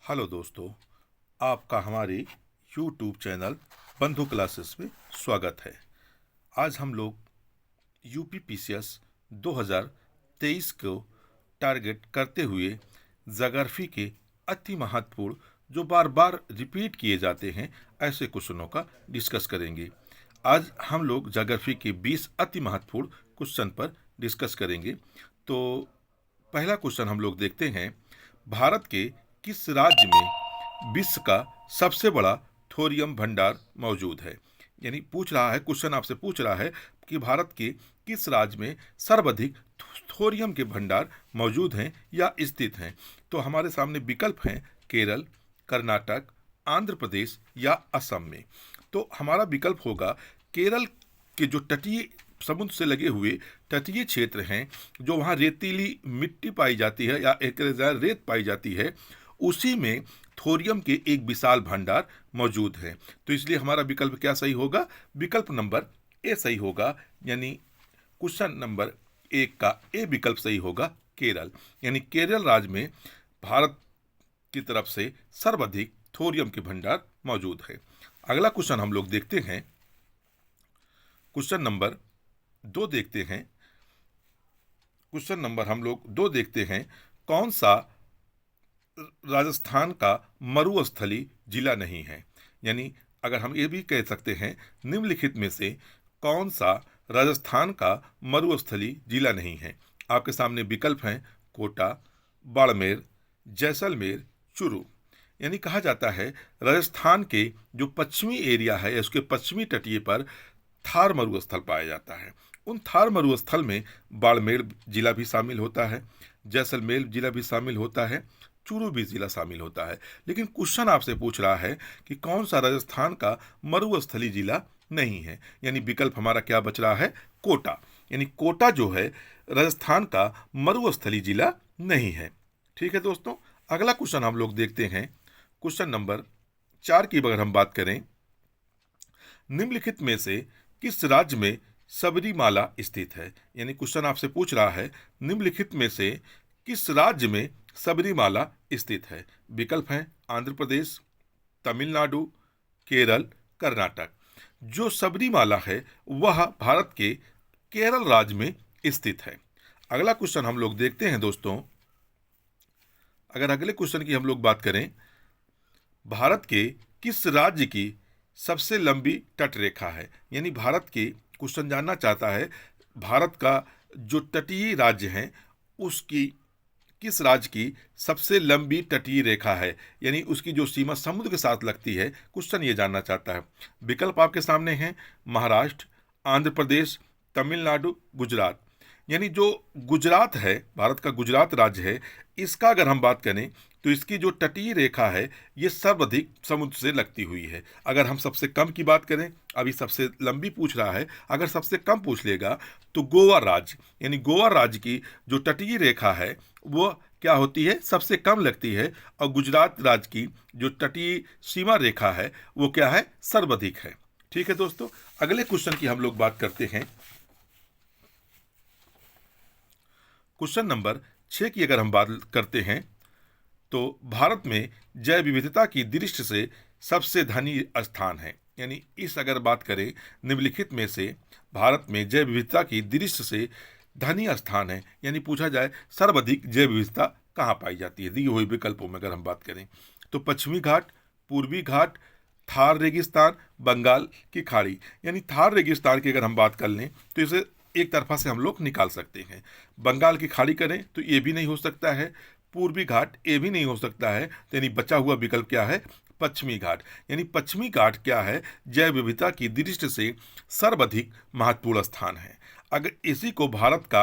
Hello दोस्तों, आपका हमारे यूट्यूब चैनल बंधु क्लासेस में स्वागत है। आज हम लोग यूपी पीसीएस 2023 को टारगेट करते हुए ज्योग्राफी के अति महत्वपूर्ण जो बार बार रिपीट किए जाते हैं ऐसे क्वेश्चनों का डिस्कस करेंगे। आज हम लोग ज्योग्राफी के 20 अति महत्वपूर्ण क्वेश्चन पर डिस्कस करेंगे। तो पहला क्वेश्चन हम लोग देखते हैं, भारत के किस राज्य में विश्व का सबसे बड़ा थोरियम भंडार मौजूद है। यानी पूछ रहा है, क्वेश्चन आपसे पूछ रहा है कि भारत के किस राज्य में सर्वाधिक थोरियम के भंडार मौजूद हैं या स्थित हैं। तो हमारे सामने विकल्प हैं केरल, कर्नाटक, आंध्र प्रदेश या असम में। तो हमारा विकल्प होगा केरल के जो तटीय समुद्र से लगे हुए तटीय क्षेत्र हैं, जो वहाँ रेतीली मिट्टी पाई जाती है या एक रेत पाई जाती है, उसी में थोरियम के एक विशाल भंडार मौजूद है। तो इसलिए हमारा विकल्प क्या सही होगा? विकल्प नंबर ए सही होगा। यानी क्वेश्चन नंबर 1 का ए विकल्प सही होगा, केरल। यानी केरल राज्य में भारत की तरफ से सर्वाधिक थोरियम के भंडार मौजूद है। अगला क्वेश्चन हम लोग देखते हैं, क्वेश्चन नंबर 2 देखते हैं। क्वेश्चन नंबर हम लोग 2 देखते हैं, कौन सा राजस्थान का मरुस्थलीय जिला नहीं है। यानी अगर हम ये भी कह सकते हैं, निम्नलिखित में से कौन सा राजस्थान का मरुस्थलीय जिला नहीं है। आपके सामने विकल्प हैं कोटा, बाड़मेर, जैसलमेर, चूरू। यानी कहा जाता है राजस्थान के जो पश्चिमी एरिया है, उसके पश्चिमी तटीय पर थार मरुस्थल पाया जाता है। उन थार मरुस्थल में बाड़मेर जिला भी शामिल होता है, जैसलमेर जिला भी शामिल होता है, चूरू भी जिला शामिल होता है। लेकिन क्वेश्चन आपसे पूछ रहा है कि कौन सा राजस्थान का मरुस्थलीय जिला नहीं है। यानी विकल्प हमारा क्या बच रहा है? कोटा। यानी कोटा जो है राजस्थान का मरुस्थलीय जिला नहीं है। ठीक है दोस्तों, अगला क्वेश्चन हम लोग देखते हैं। क्वेश्चन नंबर 4 की अगर हम बात करें, निम्नलिखित में से किस राज्य में सबरीमाला स्थित है। यानी क्वेश्चन आपसे पूछ रहा है, निम्नलिखित में से किस राज्य में सबरीमाला स्थित है। विकल्प हैं आंध्र प्रदेश, तमिलनाडु, केरल, कर्नाटक। जो सबरीमाला है वह भारत के केरल राज्य में स्थित है। अगला क्वेश्चन हम लोग देखते हैं दोस्तों। अगर अगले क्वेश्चन की हम लोग बात करें, भारत के किस राज्य की सबसे लंबी तट रेखा है। यानी भारत की क्वेश्चन जानना चाहता है, भारत का जो तटीय राज्य है उसकी किस राज्य की सबसे लंबी तटीय रेखा है। यानी उसकी जो सीमा समुद्र के साथ लगती है, क्वेश्चन ये जानना चाहता है। विकल्प आपके सामने हैं महाराष्ट्र, आंध्र प्रदेश, तमिलनाडु, गुजरात। यानी जो गुजरात है, भारत का गुजरात राज्य है, इसका अगर हम बात करें तो इसकी जो तटीय रेखा है ये सर्वाधिक समुद्र से लगती हुई है। अगर हम सबसे कम की बात करें, अभी सबसे लंबी पूछ रहा है, अगर सबसे कम पूछ लेगा तो गोवा राज्य, यानी गोवा राज्य की जो तटीय रेखा है वो क्या होती है? सबसे कम लगती है। और गुजरात राज्य की जो तटीय सीमा रेखा है वो क्या है? सर्वाधिक है। ठीक है दोस्तों, अगले क्वेश्चन की हम लोग बात करते हैं। क्वेश्चन नंबर 6 की अगर हम बात करते हैं, तो भारत में जैव विविधता की दृष्टि से सबसे धनी स्थान है। यानी इस अगर बात करें, निम्नलिखित में से भारत में जैव विविधता की दृष्टि से धनी स्थान है। यानी पूछा जाए सर्वाधिक जैव विविधता कहाँ पाई जाती है, दिए हुए विकल्पों में अगर हम बात करें तो पश्चिमी घाट, पूर्वी घाट, थार रेगिस्तान, बंगाल की खाड़ी। यानी थार रेगिस्तान की अगर हम बात कर लें तो इसे एक तरफा से हम लोग निकाल सकते हैं। बंगाल की खाड़ी करें तो ये भी नहीं हो सकता है, पूर्वी घाट ये भी नहीं हो सकता है। तो यानी बचा हुआ विकल्प क्या है? पश्चिमी घाट। यानी पश्चिमी घाट क्या है? जैव विविधता की दृष्टि से सर्वाधिक महत्वपूर्ण स्थान है। अगर इसी को भारत का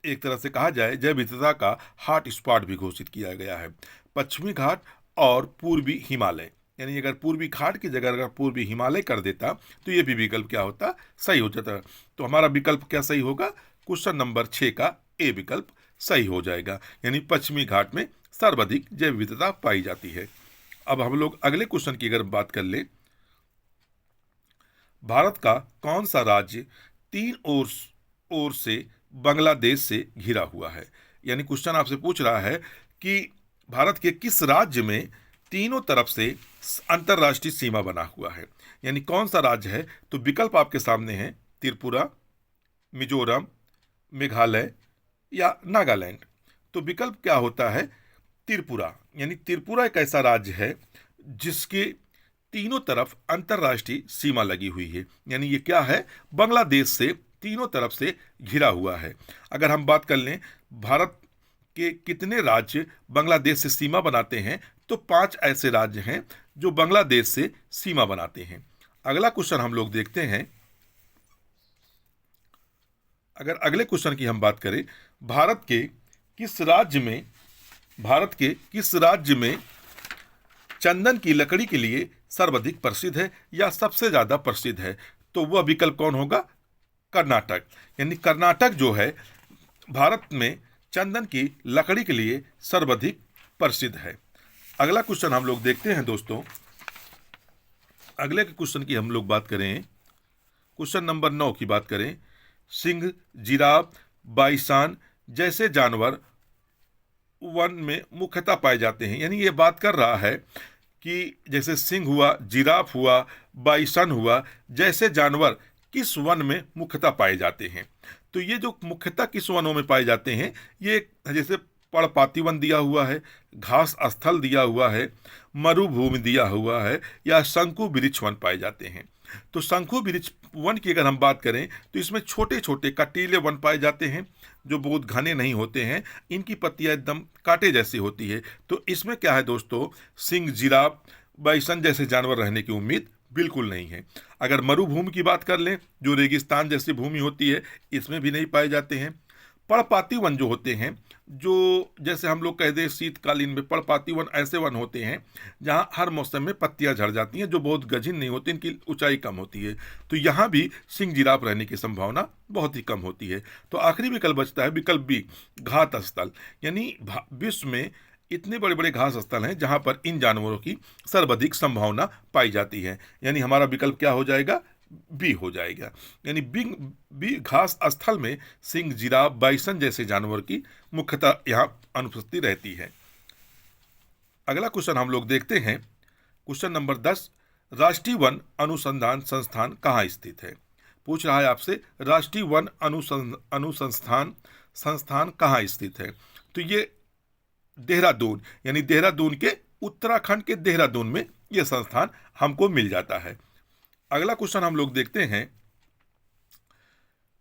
एक तरह से कहा जाए जैव विविधता का हॉट स्पॉट भी घोषित किया गया है, पश्चिमी घाट और पूर्वी हिमालय। यानी अगर पूर्वी घाट की जगह अगर पूर्वी हिमालय कर देता तो ये भी विकल्प क्या होता? सही हो जाता। तो हमारा विकल्प क्या सही होगा? क्वेश्चन नंबर 6 का ए विकल्प सही हो जाएगा। यानी पश्चिमी घाट में सर्वाधिक जैव विविधता पाई जाती है। अब हम लोग अगले क्वेश्चन की अगर बात कर ले, भारत का कौन सा राज्य 3 ओर से बांग्लादेश से घिरा हुआ है। यानी क्वेश्चन आपसे पूछ रहा है कि भारत के किस राज्य में तीनों तरफ से अंतर्राष्ट्रीय सीमा बना हुआ है? यानी कौन सा राज्य है? तो विकल्प आपके सामने हैं, त्रिपुरा, मिजोरम, मेघालय या नागालैंड। तो विकल्प क्या होता है? त्रिपुरा। यानी त्रिपुरा एक ऐसा राज्य है जिसके तीनों तरफ अंतर्राष्ट्रीय सीमा लगी हुई है। यानी ये क्या है? बांग्लादेश से तीनों तरफ से घिरा हुआ है। अगर हम बात कर लें भारत के कितने राज्य बांग्लादेश से सीमा बनाते हैं, तो 5 ऐसे राज्य हैं जो बांग्लादेश से सीमा बनाते हैं। अगला क्वेश्चन हम लोग देखते हैं। अगर अगले क्वेश्चन की हम बात करें, भारत के किस राज्य में चंदन की लकड़ी के लिए सर्वाधिक प्रसिद्ध है या सबसे ज्यादा प्रसिद्ध है? तो वह विकल्प कौन होगा? कर्नाटक। यानी कर्नाटक जो है भारत में चंदन की लकड़ी के लिए सर्वाधिक प्रसिद्ध है। अगला क्वेश्चन हम लोग देखते हैं दोस्तों। अगले क्वेश्चन की हम लोग बात करें, क्वेश्चन नंबर 9 की बात करें। सिंह, जिराफ, बाइसान जैसे जानवर वन में मुख्यतः पाए जाते हैं। यानी ये बात कर रहा है कि जैसे सिंह हुआ, जिराफ हुआ, बाइसन हुआ, जैसे जानवर किस वन में मुख्यतः पाए जाते हैं। तो ये जो मुख्यतः किस वनों में पाए जाते हैं, ये जैसे पर्णपाती वन दिया हुआ है, घास स्थल दिया हुआ है, मरुभूमि दिया हुआ है, या शंकु वृक्ष वन पाए जाते हैं। तो शंकु वृक्ष वन की अगर हम बात करें तो इसमें छोटे छोटे कटीले वन पाए जाते हैं जो बहुत घने नहीं होते हैं, इनकी पत्तियां एकदम कांटे जैसी होती है। तो इसमें क्या है दोस्तों, सिंह, जिराफ, बाइसन जैसे जानवर रहने की उम्मीद बिल्कुल नहीं है। अगर मरुभूमि की बात कर लें, जो रेगिस्तान जैसी भूमि होती है, इसमें भी नहीं पाए जाते हैं। पर्णपाती वन जो होते हैं, जो जैसे हम लोग कह दें शीतकालीन में, पर्णपाती वन ऐसे वन होते हैं जहां हर मौसम में पत्तियां झड़ जाती हैं, जो बहुत गजीन नहीं होती, इनकी ऊंचाई कम होती है। तो यहां भी सिंह, जिराफ रहने की संभावना बहुत ही कम होती है। तो आखिरी विकल्प बचता है विकल्प बी, घात स्थल। यानी विश्व में इतने बड़े बड़े घास स्थल हैं जहां पर इन जानवरों की सर्वाधिक संभावना पाई जाती है। यानी हमारा विकल्प क्या हो जाएगा? बी हो जाएगा। यानी बी घास स्थल में सिंह, जिराफ, बाइसन जैसे जानवर की मुख्यतः यहाँ अनुपस्थिति रहती है। अगला क्वेश्चन हम लोग देखते हैं, क्वेश्चन नंबर 10। राष्ट्रीय वन अनुसंधान संस्थान कहाँ स्थित है? पूछ रहा है आपसे, राष्ट्रीय वन अनुसंधान संस्थान कहाँ स्थित है? तो ये देहरादून, यानी देहरादून के, उत्तराखंड के देहरादून में यह संस्थान हमको मिल जाता है। अगला क्वेश्चन हम लोग देखते हैं,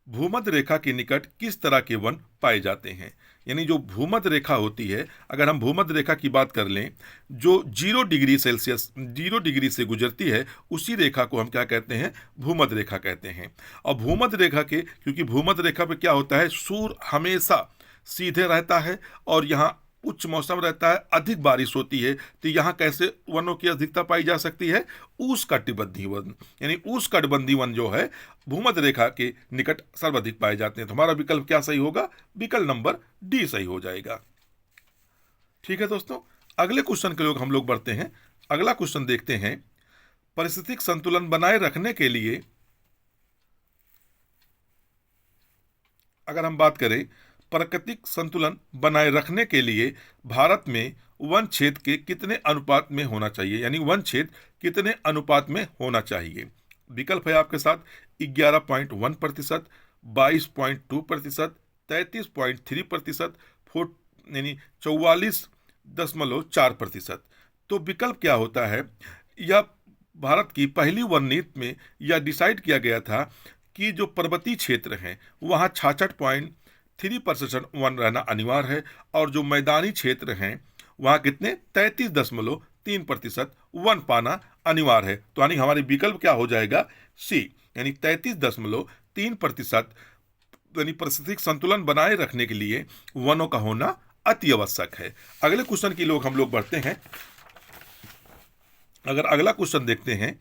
भूमध्य रेखा के निकट किस तरह के वन पाए जाते हैं? यानी जो भूमध्य रेखा होती है, अगर हम भूमध्य रेखा की बात कर लें, जो 0 डिग्री सेल्सियस 0 डिग्री से गुजरती है, उसी रेखा को हम क्या कहते हैं? भूमध्य रेखा कहते हैं। और भूमध्य रेखा के, क्योंकि भूमध्य रेखा पे क्या होता है, सूर्य हमेशा सीधे रहता है और यहाँ उच्च मौसम रहता है, अधिक बारिश होती है। तो यहाँ कैसे वनों की अधिकता पाई जा सकती है? उष्णकटिबंधीय वन। यानी उष्णकटिबंधीय वन जो है भूमध्य रेखा के निकट सर्वाधिक पाए जाते हैं। तो हमारा विकल्प क्या सही होगा? विकल्प नंबर डी सही हो जाएगा। ठीक है दोस्तों, अगले क्वेश्चन के लोग हम लोग बढ़ते हैं। अगला क्वेश्चन देखते हैं, पारिस्थितिक संतुलन बनाए रखने के लिए अगर हम बात करें, प्राकृतिक संतुलन बनाए रखने के लिए भारत में वन क्षेत्र के कितने अनुपात में होना चाहिए? यानी वन क्षेत्र कितने अनुपात में होना चाहिए? विकल्प है आपके साथ 11.1%, 22.2%, 33.3%, यानी 44.4%। तो विकल्प क्या होता है? यह भारत की पहली वन नीति में यह डिसाइड किया गया था कि जो पर्वतीय क्षेत्र हैं वहाँ 66.3% वन रहना अनिवार्य है, और जो मैदानी क्षेत्र हैं वहाँ कितने? 33.3% वन पाना अनिवार्य है। तो यानी हमारी विकल्प क्या हो जाएगा? सी, यानी 33.3%, यानी पारिस्थितिक संतुलन बनाए रखने के लिए वनों का होना अति आवश्यक है। अगले क्वेश्चन की लोग हम लोग बढ़ते हैं। अगर अगला क्वेश्चन देखते हैं,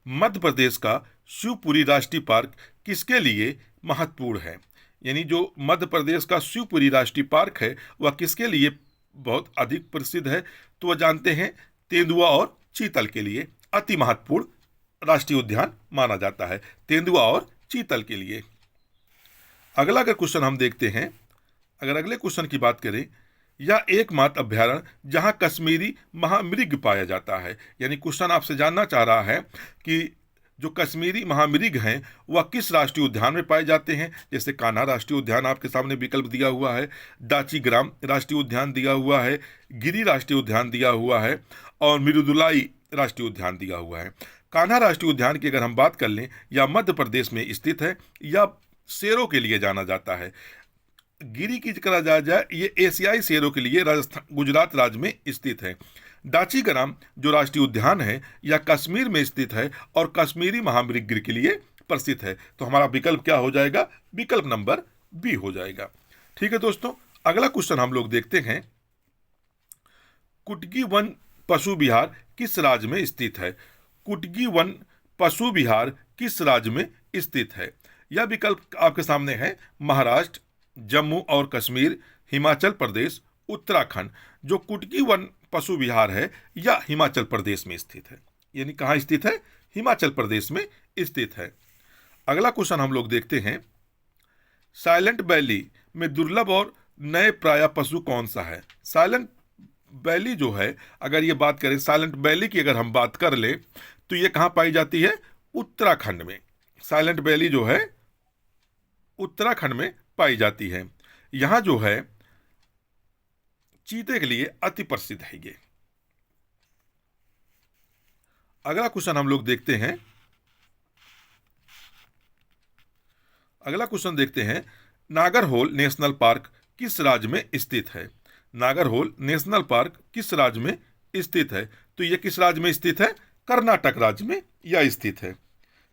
मध्य प्रदेश का शिवपुरी राष्ट्रीय पार्क किसके लिए महत्वपूर्ण है? यानी जो मध्य प्रदेश का शिवपुरी राष्ट्रीय पार्क है वह किसके लिए बहुत अधिक प्रसिद्ध है? तो वह जानते हैं तेंदुआ और चीतल के लिए अति महत्वपूर्ण राष्ट्रीय उद्यान माना जाता है, तेंदुआ और चीतल के लिए। अगला अगर क्वेश्चन हम देखते हैं, अगर अगले क्वेश्चन की बात करें, या एकमात्र अभ्यारण्य जहां कश्मीरी महामृग पाया जाता है। यानी क्वेश्चन आपसे जानना चाह रहा है कि जो कश्मीरी महामृग हैं वह किस राष्ट्रीय उद्यान में पाए जाते हैं। जैसे कान्हा राष्ट्रीय उद्यान आपके सामने विकल्प दिया हुआ है, दाचीग्राम राष्ट्रीय उद्यान दिया हुआ है, गिरी राष्ट्रीय उद्यान दिया हुआ है और मिरुदुलाई राष्ट्रीय उद्यान दिया हुआ है। कान्हा राष्ट्रीय उद्यान की अगर हम बात कर लें, या मध्य प्रदेश में स्थित है या शेरों के लिए जाना जाता है। गिरी की करा जाए, ये एशियाई शेरों के लिए राजस्थान गुजरात राज्य में स्थित है। दाचीग्राम जो राष्ट्रीय उद्यान है यह कश्मीर में स्थित है और कश्मीरी महामृग के लिए प्रसिद्ध है। तो हमारा विकल्प क्या हो जाएगा? विकल्प नंबर बी हो जाएगा। ठीक है दोस्तों, अगला क्वेश्चन हम लोग देखते हैं, कुटगी वन पशु विहार किस राज्य में स्थित है? कुटगी वन पशु विहार किस राज्य में स्थित है? यह विकल्प आपके सामने है, महाराष्ट्र, जम्मू और कश्मीर, हिमाचल प्रदेश, उत्तराखंड। जो कुटगी वन पशु विहार है यह हिमाचल प्रदेश में स्थित है। यानी कहाँ स्थित है? हिमाचल प्रदेश में स्थित है। अगला क्वेश्चन हम लोग देखते हैं, साइलेंट वैली में दुर्लभ और नए प्राय पशु कौन सा है? साइलेंट वैली जो है, अगर ये बात करें साइलेंट वैली की, अगर हम बात कर ले तो ये कहाँ पाई जाती है? उत्तराखंड में। साइलेंट वैली जो है उत्तराखंड में पाई जाती है। यहां जो है चीते के लिए अति प्रसिद्ध है ये। अगला क्वेश्चन हम लोग देखते हैं, अगला क्वेश्चन देखते हैं, नागरहोल नेशनल पार्क किस राज्य में स्थित है? नागरहोल नेशनल पार्क किस राज्य में स्थित है? तो यह किस राज्य में स्थित है? कर्नाटक राज्य में यह स्थित है।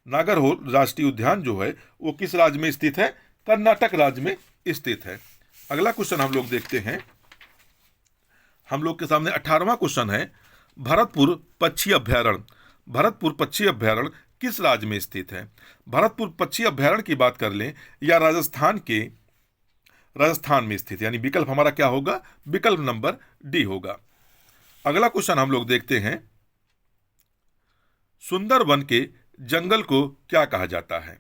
नागरहोल राष्ट्रीय उद्यान जो है वो किस राज्य में स्थित है? कर्नाटक राज्य में स्थित है। अगला क्वेश्चन हम लोग देखते हैं, हम लोग के सामने 18वां क्वेश्चन है, भरतपुर पक्षी अभ्यारण्य। भरतपुर पक्षी अभ्यारण्य किस राज्य में स्थित है? भरतपुर पक्षी अभ्यारण्य की बात कर लें या राजस्थान में स्थित, यानी विकल्प हमारा क्या होगा? विकल्प नंबर डी होगा। अगला क्वेश्चन हम लोग देखते हैं, सुंदरवन के जंगल को क्या कहा जाता है?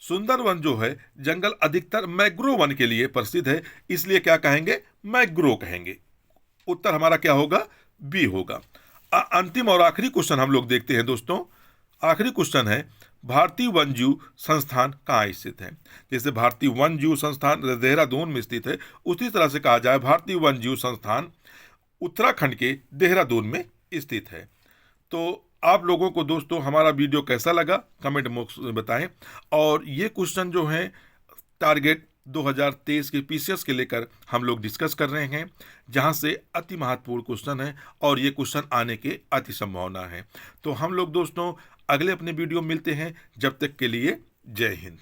सुंदरवन जो है जंगल अधिकतर मैंग्रोव वन के लिए प्रसिद्ध है, इसलिए क्या कहेंगे? मैंग्रोव कहेंगे। उत्तर हमारा क्या होगा? बी होगा। अंतिम और आखिरी क्वेश्चन हम लोग देखते हैं दोस्तों। आखिरी क्वेश्चन है, भारतीय वन्यजीव संस्थान कहाँ स्थित है? जैसे भारतीय वन्यजीव संस्थान देहरादून में स्थित है, उसी तरह से कहा जाए भारतीय वन्यजीव संस्थान उत्तराखंड के देहरादून में स्थित है। तो आप लोगों को दोस्तों हमारा वीडियो कैसा लगा कमेंट बॉक्स में बताएं। और ये क्वेश्चन जो है टारगेट 2023 के पीसीएस के लेकर हम लोग डिस्कस कर रहे हैं, जहां से अति महत्वपूर्ण क्वेश्चन है और ये क्वेश्चन आने के अति संभावना है। तो हम लोग दोस्तों अगले अपने वीडियो मिलते हैं, जब तक के लिए जय हिंद।